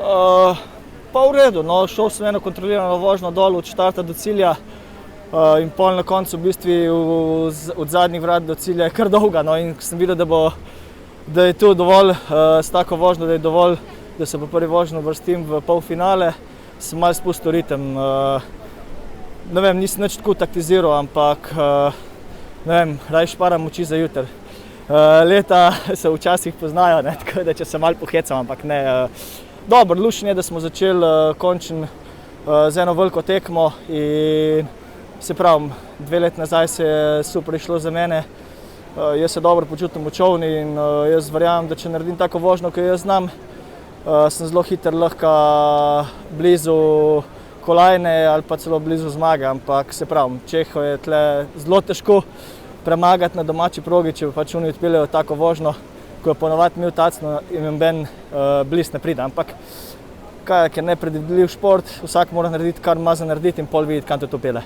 Pa v redu, no, šel sem eno kontrolirano vožnjo dol od štarta do cilja in pol na koncu v bistvu od zadnjih vrat do cilja je kar dolga, no, in sem videl, da je to dovolj s tako vožnjo, da je dovolj, da se po prvi vožnji uvrstim v polfinale, sem malo spustil ritem. Ne vem, nisem nič tako taktiziral, ampak ne vem, raje šparam moči za jutri. Leta se včasih poznajo, ne, tako da če se malo pohecam, ampak ne. Dobro, lušen je, da smo začeli končno z eno veliko tekmo in se pravim, 2 leti nazaj se je super išlo za mene. Jaz se dobro počutim v čolni in jaz verjamem, da če naredim tako vožnjo, ki jo jaz znam, sem zelo hiter lahko blizu kolajne ali pa celo blizu zmage, ampak se pravim, Čeho je tle zelo težko premagati na domači progi, če pač oni odpeljejo tako vožnjo, ko je ponovadi imel tacno in noben bliz ne pride, ampak kaj je nepredvidljiv šport, vsak mora narediti, kar ima za narediti in pol videti, kam te to pele.